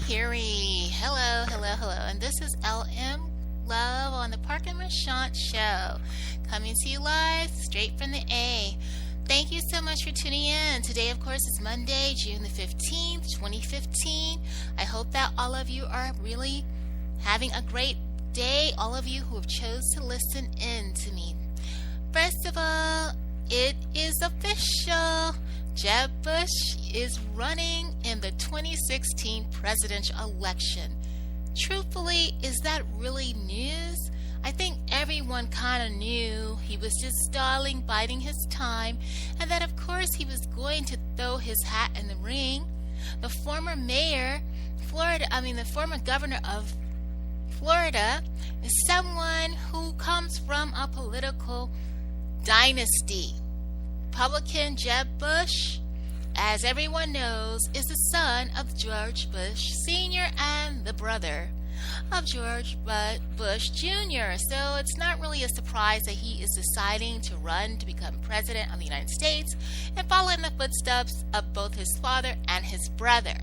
Carrie. Hello, hello, hello. And this is LM Love on the Park and Rashant Show. Coming to you live straight from the A. Thank you so much for tuning in. Today, of course, is Monday, June the 15th, 2015. I hope that all of you are really having a great day. All of you who have chose to listen in to me. First of all, it is official. Jeb Bush is running in the 2016 presidential election. Truthfully, is that really news? I think everyone kind of knew he was just stalling, biding his time, and that of course he was going to throw his hat in the ring. The former the former governor of Florida is someone who comes from a political dynasty. Republican Jeb Bush, as everyone knows, is the son of George Bush Sr. and the brother of George Bush Jr. So it's not really a surprise that he is deciding to run to become president of the United States and follow in the footsteps of both his father and his brother.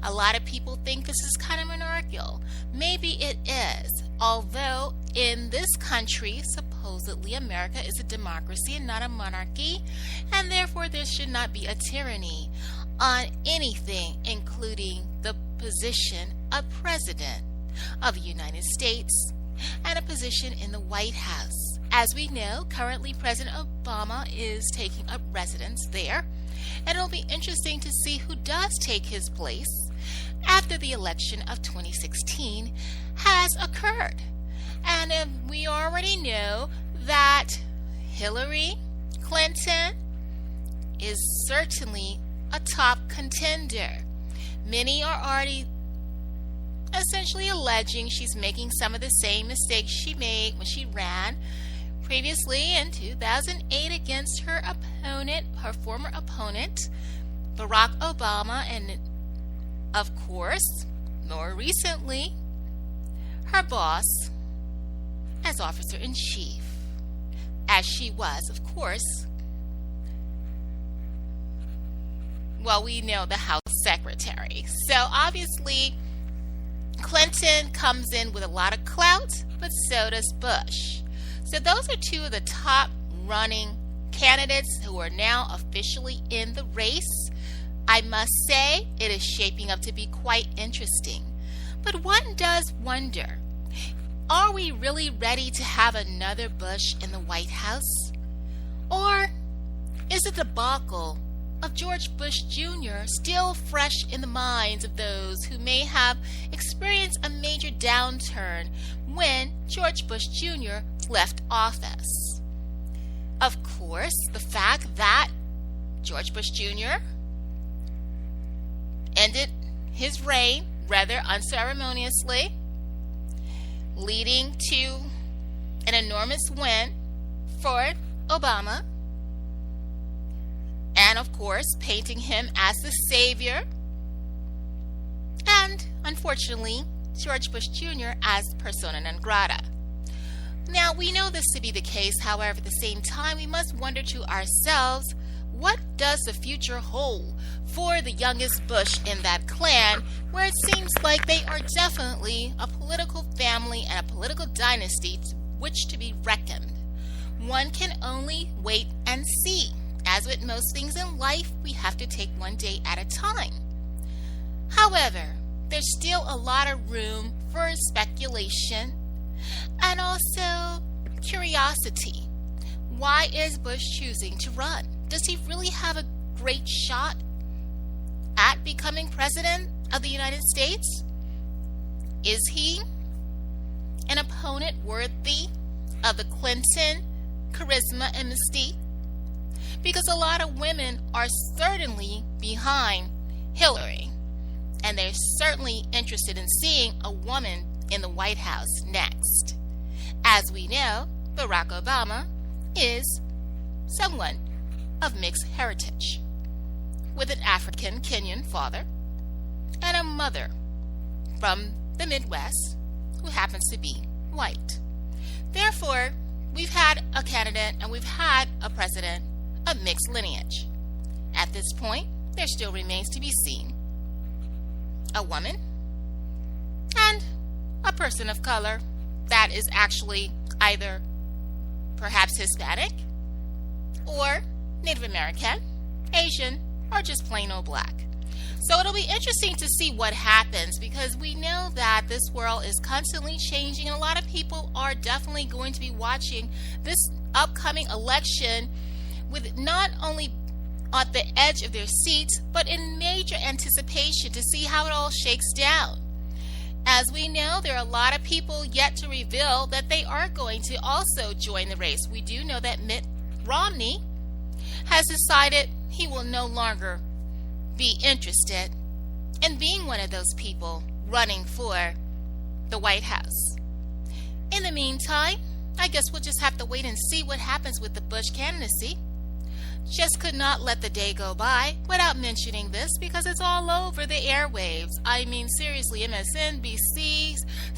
A lot of people think this is kind of monarchical. Maybe it is, although in this country, supposedly America is a democracy and not a monarchy, and therefore there should not be a tyranny on anything, including the position of President of the United States and a position in the White House. As we know, currently President Obama is taking up residence there, and it'll be interesting to see who does take his place after the election of 2016 has occurred. And we already know that Hillary Clinton is certainly a top contender. Many are already essentially alleging she's making some of the same mistakes she made when she ran previously in 2008 against her former opponent, Barack Obama, and of course, more recently, her boss as officer-in-chief, as she was, of course, we know the House Secretary. So obviously, Clinton comes in with a lot of clout, but so does Bush. So those are two of the top running candidates who are now officially in the race. I must say, it is shaping up to be quite interesting. But one does wonder, are we really ready to have another Bush in the White House? Or is the debacle of George Bush Jr. still fresh in the minds of those who may have experienced a major downturn when George Bush Jr. left office? Of course, the fact that George Bush Jr. ended his reign rather unceremoniously, leading to an enormous win for Obama, and of course painting him as the savior, and unfortunately George Bush Jr. as persona non grata. Now, we know this to be the case. However, at the same time, we must wonder to ourselves, what does the future hold for the youngest Bush in that clan, where it seems like they are definitely a political family and a political dynasty which to be reckoned? One can only wait and see. As with most things in life, we have to take one day at a time. However, there's still a lot of room for speculation and also curiosity. Why is Bush choosing to run? Does he really have a great shot at becoming president of the United States? Is he an opponent worthy of the Clinton charisma and mystique? Because a lot of women are certainly behind Hillary, and they're certainly interested in seeing a woman in the White House next. As we know, Barack Obama is someone of mixed heritage, with an African Kenyan father and a mother from the Midwest who happens to be white. Therefore, we've had a candidate and we've had a president of mixed lineage. At this point, there still remains to be seen a woman and a person of color that is actually either perhaps Hispanic or Native American, Asian, or just plain old black. So it'll be interesting to see what happens, because we know that this world is constantly changing, and a lot of people are definitely going to be watching this upcoming election with not only at the edge of their seats, but in major anticipation to see how it all shakes down. As we know, there are a lot of people yet to reveal that they are going to also join the race. We do know that Mitt Romney has decided he will no longer be interested in being one of those people running for the White House. In the meantime, I guess we'll just have to wait and see what happens with the Bush candidacy. Just could not let the day go by without mentioning this, because it's all over the airwaves. I mean, seriously, MSNBC,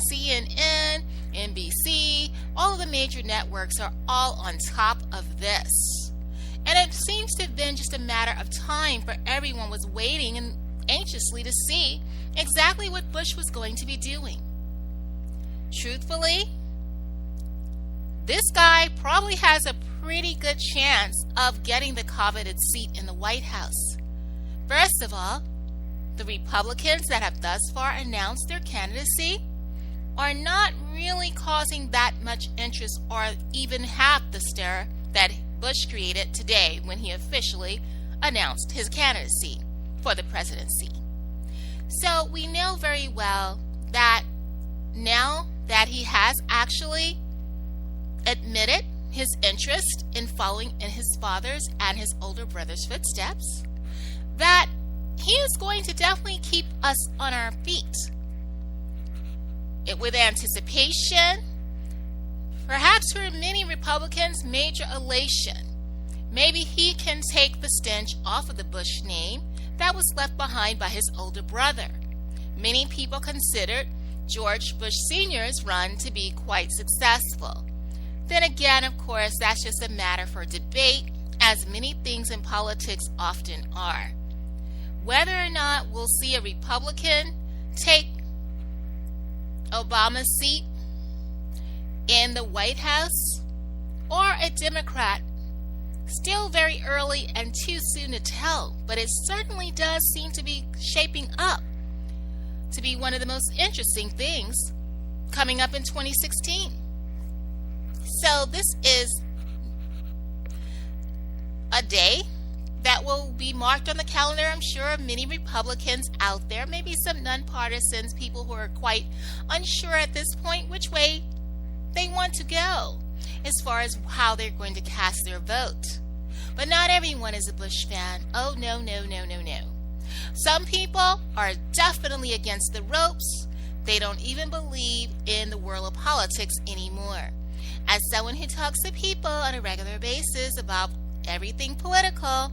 CNN, NBC, all of the major networks are all on top of this. And it seems to have been just a matter of time, for everyone was waiting and anxiously to see exactly what Bush was going to be doing. Truthfully, this guy probably has a pretty good chance of getting the coveted seat in the White House. First of all, the Republicans that have thus far announced their candidacy are not really causing that much interest, or even half the stir that Bush created today when he officially announced his candidacy for the presidency. So we know very well that now that he has actually admitted his interest in following in his father's and his older brother's footsteps, that he is going to definitely keep us on our feet. With anticipation, perhaps for many Republicans, major elation. Maybe he can take the stench off of the Bush name that was left behind by his older brother. Many people considered George Bush Sr.'s run to be quite successful. Then again, of course, that's just a matter for debate, as many things in politics often are. Whether or not we'll see a Republican take Obama's seat in the White House, or a Democrat, still very early and too soon to tell, but it certainly does seem to be shaping up to be one of the most interesting things coming up in 2016. So this is a day that will be marked on the calendar, I'm sure, of many Republicans out there, maybe some nonpartisans, people who are quite unsure at this point which way they want to go as far as how they're going to cast their vote. But not everyone is a Bush fan. Oh, no, no, no, no, no. Some people are definitely against the ropes. They don't even believe in the world of politics anymore. As someone who talks to people on a regular basis about everything political,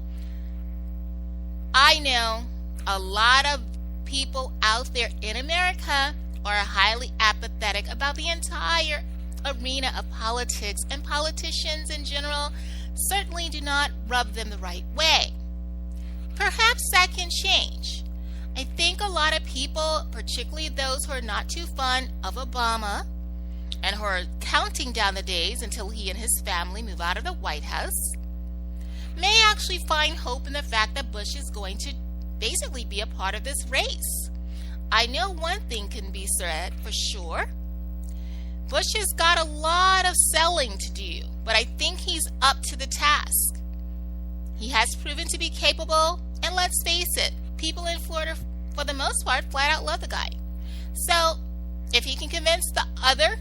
I know a lot of people out there in America are highly apathetic about the entire arena of politics, and politicians in general certainly do not rub them the right way. Perhaps that can change. I think a lot of people, particularly those who are not too fond of Obama and who are counting down the days until he and his family move out of the White House, may actually find hope in the fact that Bush is going to basically be a part of this race. I know one thing can be said for sure. Bush has got a lot of selling to do, but I think he's up to the task. He has proven to be capable, and let's face it, people in Florida, for the most part, flat out love the guy. So, if he can convince the other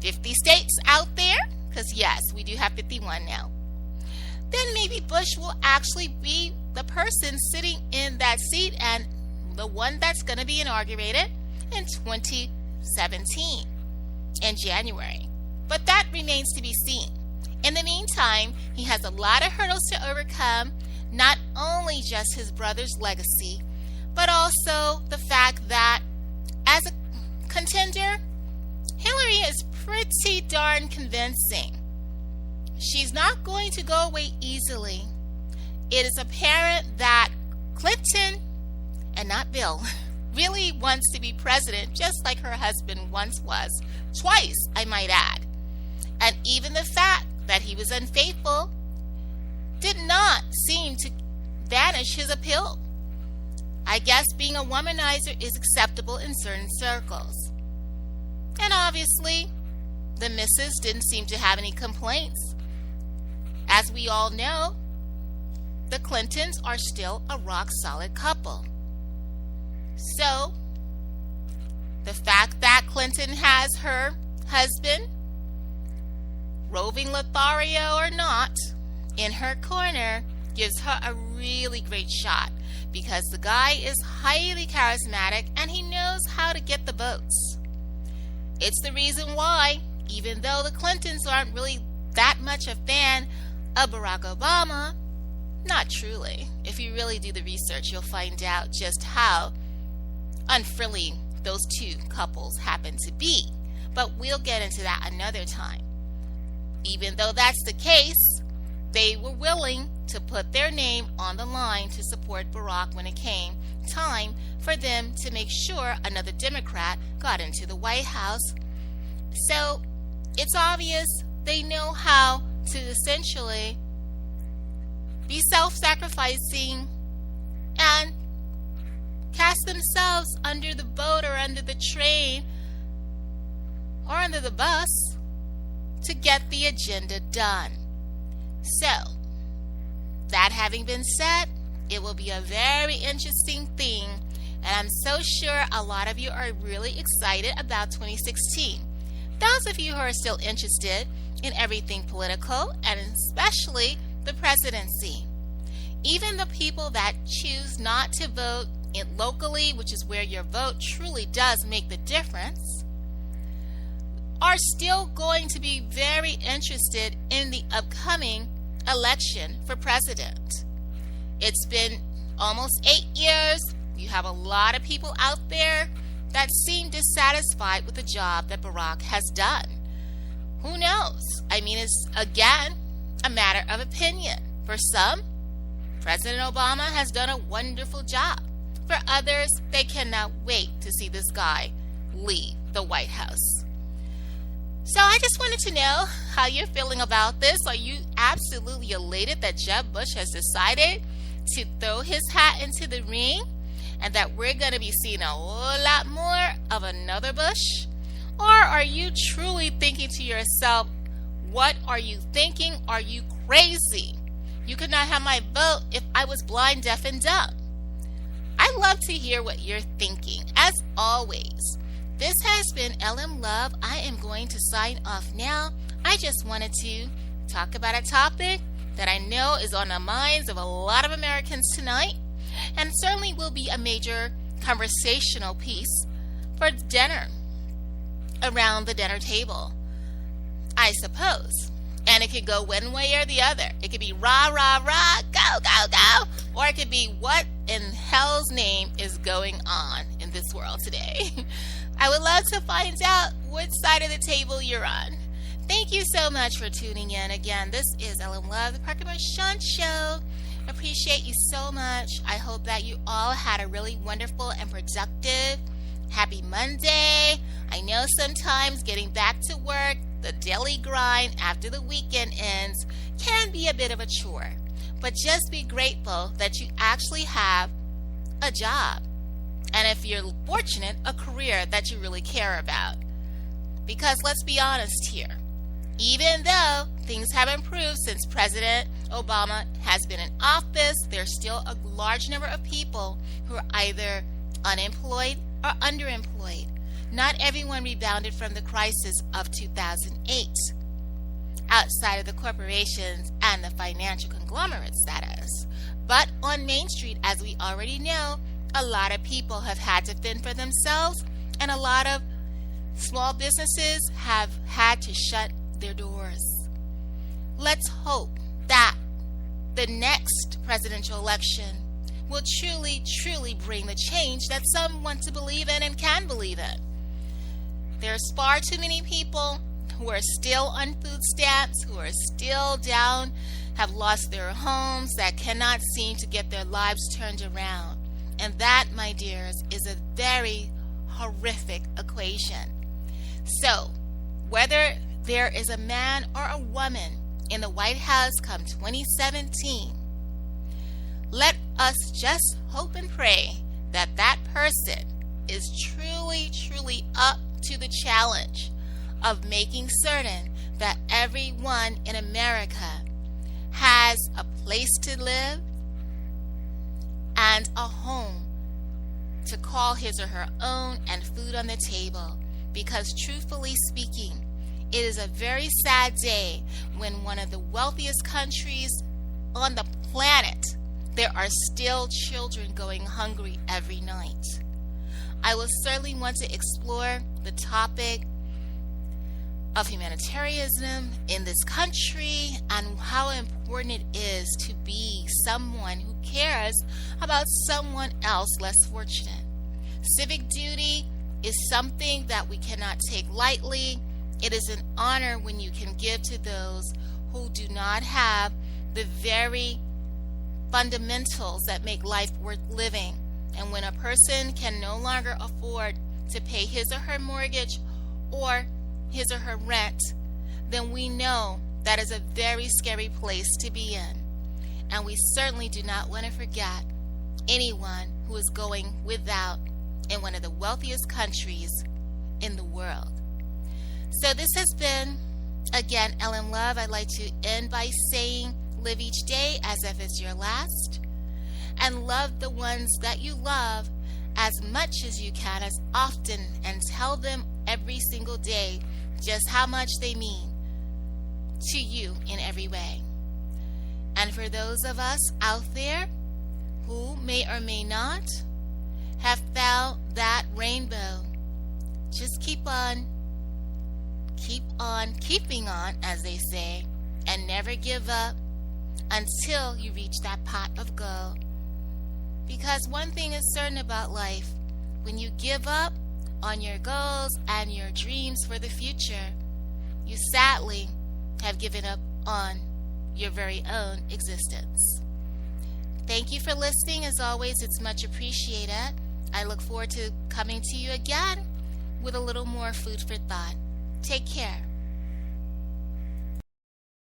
50 states out there, because yes, we do have 51 now, then maybe Bush will actually be the person sitting in that seat and the one that's going to be inaugurated in 2017 in January. But that remains to be seen. In the meantime, he has a lot of hurdles to overcome, not only just his brother's legacy, but also the fact that as a contender, Hillary is pretty darn convincing. She's not going to go away easily. It is apparent that Clinton, and not Bill, really wants to be president just like her husband once was. Twice, I might add. And even the fact that he was unfaithful did not seem to vanish his appeal. I guess being a womanizer is acceptable in certain circles. And obviously, the missus didn't seem to have any complaints. As we all know, the Clintons are still a rock-solid couple. So, the fact that Clinton has her husband, roving Lothario or not, in her corner gives her a really great shot because the guy is highly charismatic and he knows how to get the votes. It's the reason why, even though the Clintons aren't really that much a fan of Barack Obama, not truly. If you really do the research, you'll find out just how unfriendly those two couples happen to be. But we'll get into that another time. Even though that's the case, they were willing to put their name on the line to support Barack when it came time for them to make sure another Democrat got into the White House. So it's obvious they know how to essentially be self-sacrificing and cast themselves under the boat or under the train or under the bus to get the agenda done. So, that having been said, it will be a very interesting thing, and I'm so sure a lot of you are really excited about 2016. Those of you who are still interested in everything political, and especially the presidency. Even the people that choose not to vote locally, which is where your vote truly does make the difference, are still going to be very interested in the upcoming election for president. It's been almost 8 years. You have a lot of people out there that seem dissatisfied with the job that Barack has done. Who knows? I mean, it's again a matter of opinion. For some, President Obama has done a wonderful job. For others, they cannot wait to see this guy leave the White House. So I just wanted to know how you're feeling about this. Are you absolutely elated that Jeb Bush has decided to throw his hat into the ring and that we're going to be seeing a whole lot more of another Bush? Or are you truly thinking to yourself, what are you thinking? Are you crazy? You could not have my vote if I was blind, deaf, and dumb. I love to hear what you're thinking. As always, this has been LM Love. I am going to sign off now. I just wanted to talk about a topic that I know is on the minds of a lot of Americans tonight, and certainly will be a major conversational piece for dinner, around the dinner table, I suppose. And it could go one way or the other. It could be rah, rah, rah, go, go, go. Or it could be what in hell's name is going on in this world today. I would love to find out which side of the table you're on. Thank you so much for tuning in. Again, this is LM Love, the Parker Marchant Show. Appreciate you so much. I hope that you all had a really wonderful and productive happy Monday. I know sometimes getting back to work, the daily grind after the weekend ends, can be a bit of a chore. But just be grateful that you actually have a job. And if you're fortunate, a career that you really care about. Because let's be honest here. Even though things have improved since President Obama has been in office, there's still a large number of people who are either unemployed or underemployed. Not everyone rebounded from the crisis of 2008. Outside of the corporations and the financial conglomerates, that is. But on Main Street, as we already know, a lot of people have had to fend for themselves, and a lot of small businesses have had to shut their doors. Let's hope that the next presidential election will truly, truly bring the change that some want to believe in and can believe in. There's far too many people who are still on food stamps, who are still down, have lost their homes, that cannot seem to get their lives turned around. And that, my dears, is a very horrific equation. So, whether there is a man or a woman in the White House come 2017, let us just hope and pray that that person is truly up to the challenge of making certain that everyone in America has a place to live and a home to call his or her own and food on the table. Because truthfully speaking, it is a very sad day when one of the wealthiest countries on the planet, there are still children going hungry every night. I will certainly want to explore the topic of humanitarianism in this country and how important it is to be someone who cares about someone else less fortunate. Civic duty is something that we cannot take lightly. It is an honor when you can give to those who do not have the very fundamentals that make life worth living. And when a person can no longer afford to pay his or her mortgage or his or her rent, then we know that is a very scary place to be in. And we certainly do not want to forget anyone who is going without in one of the wealthiest countries in the world. So this has been, again, Ellen Love. I'd like to end by saying, live each day as if it's your last, and love the ones that you love as much as you can, as often, and tell them every single day just how much they mean to you in every way. And for those of us out there who may or may not have found that rainbow, just keep on keeping on, as they say, and never give up until you reach that pot of gold. Because one thing is certain about life: when you give up on your goals and your dreams for the future, you sadly have given up on your very own existence. Thank you for listening. As always, it's much appreciated. I look forward to coming to you again with a little more food for thought. Take care.